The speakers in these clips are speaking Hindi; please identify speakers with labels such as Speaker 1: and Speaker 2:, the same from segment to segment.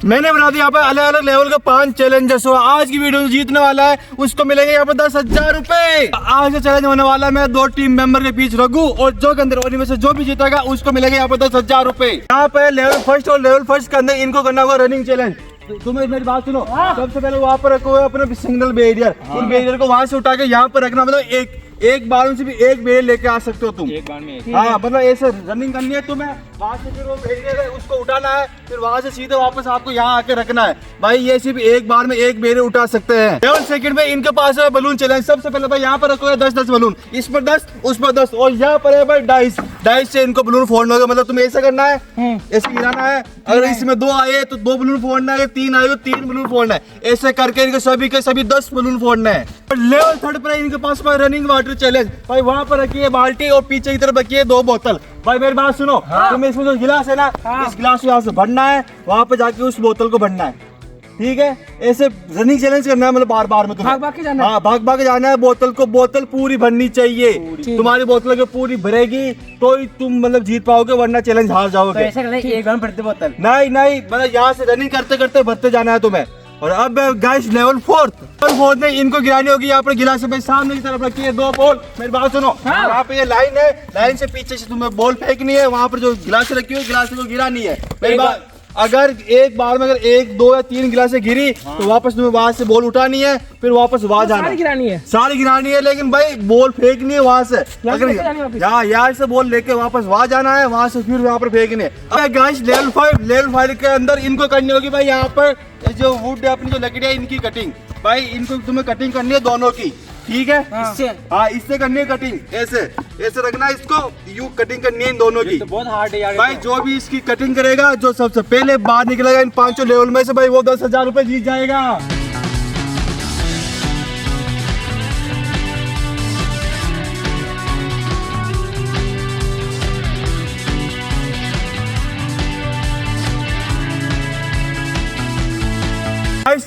Speaker 1: मैंने बना दिया यहाँ पे अलग अलग लेवल के 5 चैलेंजेस। आज की वीडियो में जीतने वाला है उसको मिलेंगे यहाँ पे 10,000 रुपए। आज का चैलेंज होने वाला है, मैं 2 टीम मेंबर के बीच रखूँ और जो के अंदर में से जो भी जीतेगा उसको मिलेंगे यहाँ पे 10,000 रुपए। यहाँ पे लेवल फर्स्ट और लेवल फर्स्ट के अंदर इनको करना होगा रनिंग चैलेंज। तुम्हें मेरी बात सुनो, सबसे पहले वहाँ पर रखो अपने सिंगल बैरियर, उस बैरियर को वहाँ से उठा के यहाँ पर रखना। मतलब एक बार से भी एक बैरियर लेके आ सकते हो तुम एक बार में। हाँ मतलब ऐसे रनिंग करनी है तुम्हें, वहाँ से फिर वो बैरियर है उसको उठाना है, फिर वहाँ से सीधे वापस आपको यहाँ आके रखना है। भाई ये सिर्फ एक बार में एक बैरियर उठा सकते हैं। लेवल सेकंड में इनके पास है बलून चैलेंज। सबसे पहले भाई यहाँ पर रखो 10-10 बलून, इस पर 10 उस पर 10 और यहाँ पर है भाई डाइस। डाइस से इनको बलून फोड़ना होगा। मतलब तुम्हें ऐसा करना है, ऐसे गिराना है, अगर इसमें 2 आए तो 2 बलून फोड़ना है, 3 आए तो 3 बलून फोड़ना है। ऐसे करके इनके सभी के सभी 10 बलून फोड़ना है। लेवल थर्ड पर इनके पास रनिंग वाटर चैलेंज। भाई वहाँ पर रखिए बाल्टी और पीछे की तरफ रखिए 2 बोतल। भाई मेरी बात सुनो, तुम्हें इसमें जो गिलास है ना, इस गिलास को यहाँ से भरना है, वहाँ पे जाके उस बोतल को भरना है। ठीक है, ऐसे रनिंग चैलेंज करना है। मतलब बार बार में भाग भाग के जाना है। हाँ भाग भाग के जाना है। बोतल पूरी भरनी चाहिए। तुम्हारी बोतल के पूरी भरेगी तो ही तुम मतलब जीत पाओगे, वरना चैलेंज हार जाओगे। तो ऐसा करना है, एक बार भरते बोतल नहीं, मतलब यहाँ से रनिंग करते करते भरते जाना है तुम्हें। और अब गाइस लेवल फोर्थ में इनको गिरानी होगी। यहाँ पर गिलास में सामने की तरफ रखी है 2 बॉल। मेरी बात सुनो, यहाँ पे ये लाइन है, लाइन से पीछे से तुम्हें बॉल फेंकनी है। वहाँ पर जो गिलास रखी हुई गिलास को गिरानी है। मेरी बात, अगर एक बार में अगर 1, 2 या 3 गिलासें गिरी तो वापस तुम्हें वहां से बॉल उठानी है, फिर वापस वहां जाना है। सारी गिरानी है, लेकिन भाई बॉल फेंकनी है वहां से। अगर यहाँ से बॉल लेके वापस वहां जाना है, वहां से फिर वहां पर फेंकनी है। अब गाइस लेवल 5 के अंदर इनको करनी होगी भाई यहाँ पर जो वुड है अपनी जो लकड़ियाँ इनकी कटिंग। भाई इनको तुम्हें कटिंग करनी है दोनों की। ठीक है, इससे करनी है कटिंग। ऐसे रखना है इसको, यू कटिंग करनी है इन दोनों की। तो बहुत हार्ड है यार। भाई जो भी इसकी कटिंग करेगा, जो सबसे पहले बाहर निकलेगा इन 5 लेवल में से, भाई वो 10,000 रुपए जीत जाएगा।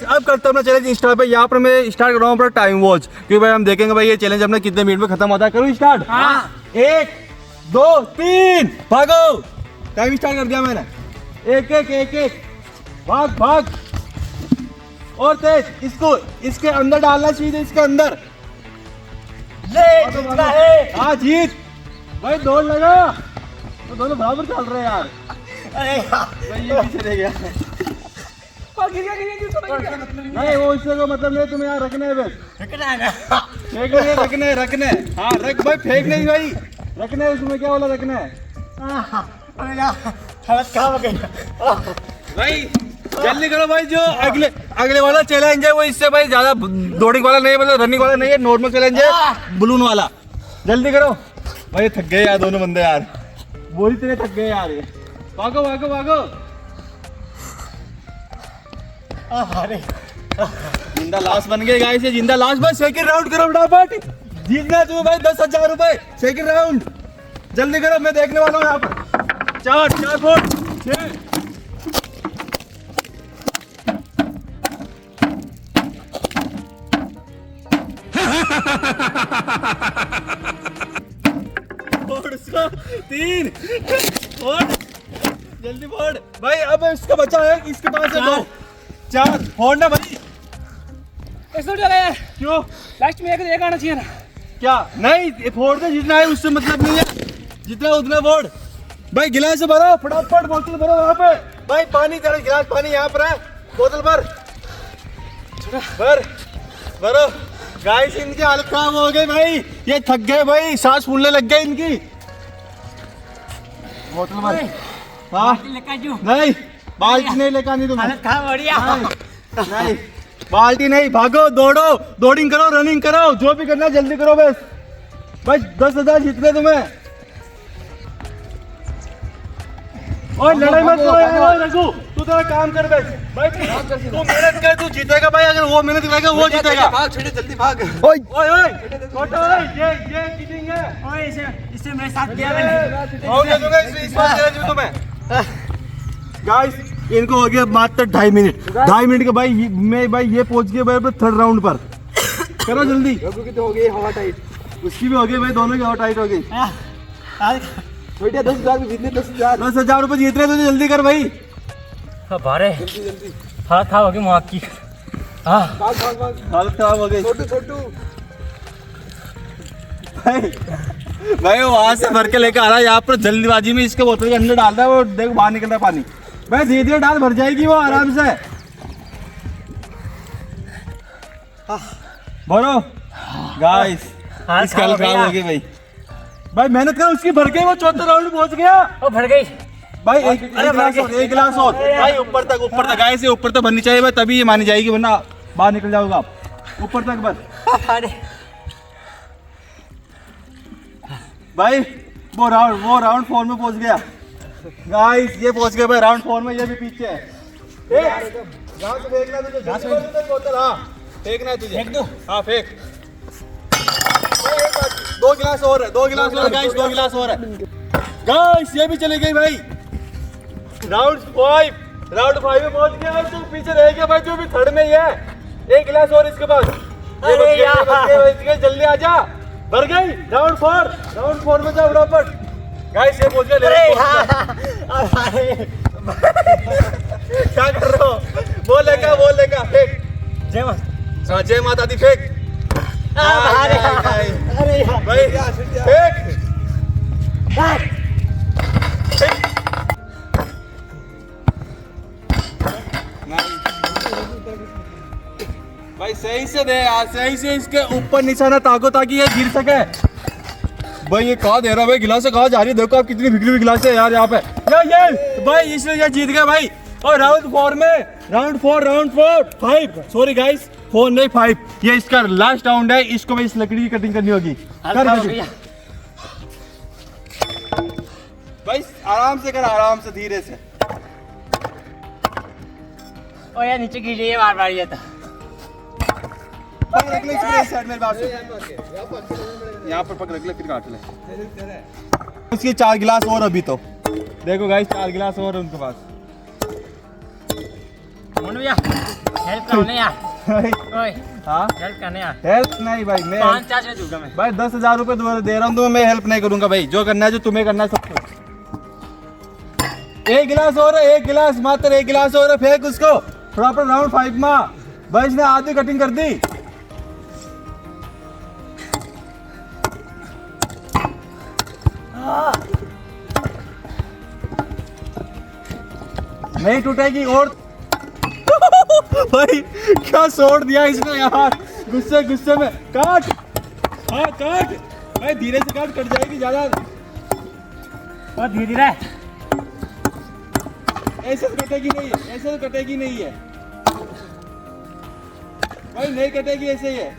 Speaker 1: अब करता हूँ अपना चैलेंज स्टार्ट। भाई यहाँ पर मैं स्टार्ट कर रहा हूँ अपना टाइम वॉच, क्योंकि भाई हम देखेंगे भाई ये चैलेंज अपना कितने मिनट में खत्म होता है। करूँ स्टार्ट? 1, 2, 3 भागो। टाइम स्टार्ट कर दिया मैंने। एक भाग और तेज। इसको इसके अंदर डालना चाहिए, इसके अंदर ले है। हाँ जीत भाई, दौड़ लगा। तो दोनों बराबर चल रहे हैं यार। अरे ये पीछे रह गया। नहीं वो इससे का मतलब नहीं, तुम्हें यहाँ रखना है, बस रखने। हाँ रख भाई, फेंक नहीं भाई, रखना है। उसमें क्या बोला, रखना है। भाई जल्दी करो भाई, जो अगले वाला चैलेंज है वो इससे भाई ज्यादा दौड़ने वाला नहीं है, मतलब रनिंग वाला नहीं है, नॉर्मल चैलेंज है बलून वाला। जल्दी करो भाई, थक गए यार दोनों बंदे यार, बोली तेरे थक गए यार। भागो। अरे जिंदा लाश बन गए गाइस, ये जिंदा लाश। बस सेकंड राउंड करो फटाफट, जीतना है तुम्हें भाई 10,000 रुपए। सेकंड राउंड जल्दी करो, मैं देखने वाला हूँ यहाँ पर। 4 फुट 6 3 जल्दी फोड़ भाई। अब इसका बचा है, इसके पास है 2 4 फोड़ना भाई। क्यों
Speaker 2: लास्ट में एक आना चाहिए ना?
Speaker 1: क्या नहीं, फोड़ दे, जितना है उससे मतलब नहीं है, जितना उतना फोड़ भाई। गिलास भरो फटाफट, बोतल भरो वहाँ पे भाई। पानी तेरा गिलास पानी यहाँ पर है, बोतल भरो। गाइस इनकी हालत खराब हो गई भाई, ये थक गए भाई, सांस फूलने लग गए इनकी। बोतल भर। हाँ नहीं, बाल्टी नहीं लेकर आनी तुम्हें। नहीं बाल्टी नहीं, भागो, दौड़िंग करो, रनिंग करो, जो भी करना जल्दी करो बस भाई। 10,000 जीतने तुम्हें। और लड़ाई मत करो रघु, तू तेरा काम कर बस भाई। तू मेहनत कर, तू जीतेगा भाई। अगर वो मेहनत करेगा वो जीतेगा। भाग छोटे, जल्दी भाग। ओए ये चीटिंग है। ओए इससे मेरे साथ किया मैंने। और ये दूंगा इस बार चैलेंज में तुम्हें। गाइस इनको हो गया मात्र 2.5 मिनट। 2.5 मिनट के भाई मैं ये पहुंच गया भाई 3rd राउंड पर। करो जल्दी। रघु की तो हो गई हवा टाइट, उसकी भी हो गई भाई, दोनों की हवा टाइट हो गई। बेटा 10,000 जीतने, 10,000 रुपए जीत रहे, तुझे जल्दी कर भाई।
Speaker 2: भारे हाथ खा होगी माँ की। हाँ
Speaker 1: हालत खराब हो गई। छोटू भाई वो वहां से भर के लेकर आ रहा है यहाँ पर जल्दीबाजी में, इसके बोतल के अंदर डाल रहा है वो, देखो बाहर निकल रहा है पानी। भाई धीरे धीरे डाल, भर जाएगी वो आराम से। भरो गाइस, इसकी हालत खराब हो गई भाई। भाई मेहनत कर, उसकी भर गई, वो चौथा राउंड पहुंच गया।
Speaker 2: ओ भर गई
Speaker 1: भाई एक गिलास और भाई, ऊपर तक गाइस, ये ऊपर तक भरनी चाहिए भाई, तभी ये मानी जाएगी, वरना बाहर निकल जाओगे आप। ऊपर तक बस भाई। वो राउंड 4 में पहुंच गया गाइस, ये पहुंच गया भाई राउंड 4 में। ये भी पीछे है। यहाँ से फेंकना तुझे, बोतल। हाँ फेंकना है तुझे, फेंक दो। हाँ फेंक। 2 गिलास और है, 2 गिलास और गाइस, 2 गिलास और है गाइस। ये भी चली गई भाई। राउंड 5 में पहुंच गया भाई। तू पीछे रह गया भाई, तू भी थर्ड में ही है। 1 गिलास और इसके पास।
Speaker 2: अरे यार
Speaker 1: जल्दी आ जा, भर गई। राउंड 4 में जाओ फटाफट गाइस। ये पहुंच गया। क्या कर रहे हो? बोल लेगा फेंक।
Speaker 2: जय माता।
Speaker 1: जय माता दी, फेंक।
Speaker 2: अरे
Speaker 1: भाई फेंक। भाई सही से दे यार, सही से इसके ऊपर निशाना ताको, ताकि ये गिर सके। भाई ये कहाँ दे रहा है भाई, गिलास कहाँ जा रही है? देखो आप कितनी बिगड़ी हुई गिलास है यार यहाँ पे। ये भाई इसलिए ये जीत गया भाई। और राउंड 4 5 सॉरी गाइस, 4 नहीं 5। ये इसका लास्ट राउंड है, इसको भाई इस लकड़ी की कटिंग करनी होगी। भाई आराम से कर, आराम से, धीरे से।
Speaker 2: ओ यार नीचे गिर रही है बार ये तो।
Speaker 1: पकड़ रख ले इसमें, इस साइड में बाहर से यहाँ पर पकड़ रख ले, फिर काट ले। उसके 4 गिलास और अभी तो देखो गाइस, 4 गिलास और उनके पास।
Speaker 2: मोनू भैया हेल्प करो ना यार। ओए
Speaker 1: हाँ
Speaker 2: हेल्प करने यार।
Speaker 1: हेल्प नहीं भाई, मैं
Speaker 2: 5 से दूंगा मैं
Speaker 1: भाई 10,000 रुपए दोबारा दे रहा हूँ, तो मैं हेल्प नहीं करूंगा भाई। जो करना है, जो तुम्हें करना है सब कुछ। 1 गिलास और है, 1 गिलास, मात्र 1 गिलास और है। फेंक उसको प्रॉपर। राउंड 5 में भाई इसने आधी कटिंग कर दी। नहीं टूटेगी और भाई क्या सोड़ दिया इसने यार, गुस्से में। काट, हाँ काट भाई, धीरे से काट, कट जाएगी ज्यादा।
Speaker 2: बहुत धीरे
Speaker 1: ऐसे तो कटेगी नहीं है, ऐसे तो कटेगी नहीं है भाई, नहीं कटेगी ऐसे ही है।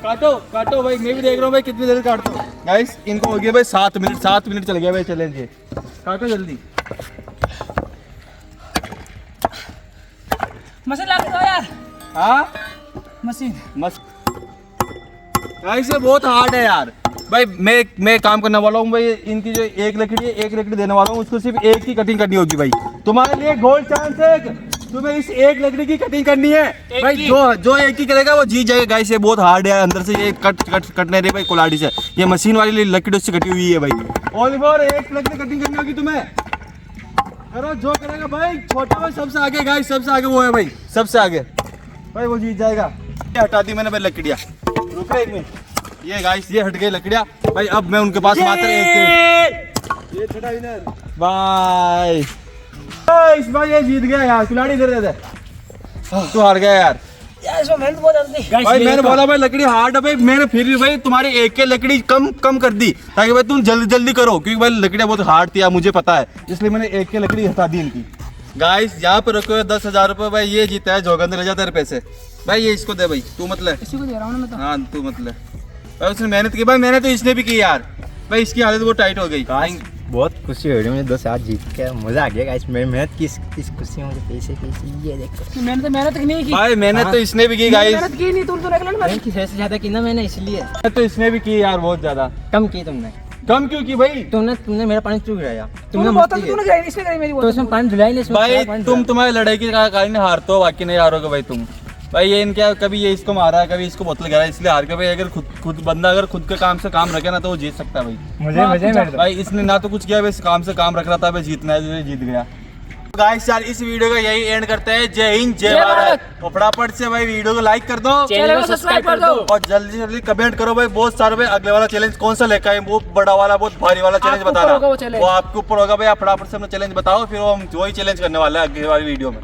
Speaker 1: काटो भाई, मैं भी देख रहा हूँ भाई कितनी देर काटते हो गाइस। इनको हो गया भाई 7 मिनट चल गया भाई चैलेंज ये। काटो जल्दी।
Speaker 2: मशीन ला के दो यार।
Speaker 1: हाँ
Speaker 2: मशीन
Speaker 1: मस्त गाइस, ये बहुत हार्ड है यार भाई। मैं काम करने वाला हूँ भाई। इनकी जो 1 लकड़ी है, 1 लकड़ी देने वाला हूँ, उसको सिर्फ 1 की कटिंग करनी होगी भाई। तुम्हारे लिए गोल्ड चांस है, तुम्हें इस 1 लकड़ी की कटिंग करनी है भाई। जो 1 की करेगा वो जीत जाएगा गाइस। ये बहुत हार्ड है, अंदर से ये कट नहीं रही भाई कुल्हाड़ी से। ये मशीन वाली लकड़ी उससे कटी हुई है भाई। ओलिवर 1 लकड़ी कटिंग करनी होगी तुम्हें। करो जो करेगा भाई। छोटा भाई सबसे आगे गाइस, सबसे आगे वो है भाई, सबसे आगे भाई, वो जीत जाएगा। ये हटा दी मैंने भाई लकड़ियाँ। रुको 1 मिनट। ये गाइस ये हट गई लकड़ियाँ भाई। अब मैं उनके पास मात्र 1 ये छोटा विनर बाय। इस बार ये जीत गया यार, खिलाड़ी दे दे। तू हार गया यार।
Speaker 2: इसमें मेहनत बहुत जल्दी
Speaker 1: भाई मैंने बोला भाई लकड़ी हार्ड है भाई, मैंने फिर भी भाई तुम्हारी 1 की लकड़ी कम कर दी, ताकि भाई तुम जल्दी करो, क्योंकि भाई लकड़ियाँ बहुत हार्ड थी, मुझे पता है, इसलिए मैंने 1 की लकड़ी हटा दी इनकी। गाइस यहाँ पे रखो 10,000 रुपए भाई। ये जीता है जोगेंद्र, ले जा तेरे पैसे भाई। ये इसको दे भाई, तू मत ले।
Speaker 2: इसी को दे रहा हूँ मैं तो।
Speaker 1: हाँ तू मत ले भाई। उसने मेहनत की भाई, मैंने तो इसने भी की यार भाई। इसकी हालत बहुत टाइट हो गई।
Speaker 3: बहुत खुशी हो रही है मुझे 2 साथ जीत के, मजा आ गया गाइस। मैं मेहनत की इस खुशी में मुझे पैसे ये देखो।
Speaker 2: मैंने तो मेहनत नहीं की
Speaker 1: भाई, मेहनत तो इसने भी की गाइस।
Speaker 2: मेहनत की नहीं, तुम तो रख लेना।
Speaker 3: की से ज्यादा की ना मैंने, इसलिए
Speaker 1: तो इसने भी की यार बहुत ज्यादा।
Speaker 3: कम की तुमने।
Speaker 1: कम क्यों की भाई?
Speaker 3: तुमने मेरा पानी क्यों गिराया?
Speaker 2: तुमने बोतल तूने गिराई, इसने गिराई मेरी
Speaker 3: तो
Speaker 2: बोतल।
Speaker 3: इसमें पानी धुलाई नहीं,
Speaker 1: भाई तुम तुम्हारी लड़ाई के कारण हारते हो, बाकी नहीं हारोगे भाई तुम। भाई ये इनका कभी ये इसको मारा है, कभी इसको बोतल गिरा है, इसलिए हार गया भाई। अगर खुद बंदा अगर खुद के काम से काम रखे ना तो वो जीत सकता है भाई।
Speaker 2: मुझे
Speaker 1: भाई इसने ना तो कुछ किया, भाई इस काम से काम रख रहा था, भाई जीतना है, तो जीत गया। गाइस यार इस वीडियो का यही एंड करते हैं। जय हिंद जय भारत। और फटाफट से भाई वीडियो को लाइक कर दो,
Speaker 2: चैनल को सब्सक्राइब कर दो
Speaker 1: और जल्दी से जल्दी कमेंट करो भाई बहुत सारे भाई। अगले वाला चैलेंज कौन सा लेकर आए, वो बड़ा वाला बहुत भारी वाला चैलेंज
Speaker 2: आपके ऊपर
Speaker 1: बताना,
Speaker 2: होगा वो challenge।
Speaker 1: वो आपके ऊपर होगा भाई। आप फटाफट से अपना चैलेंज बताओ, फिर वो हम वही चैलेंज करने वाले हैं अगले वाली वीडियो में।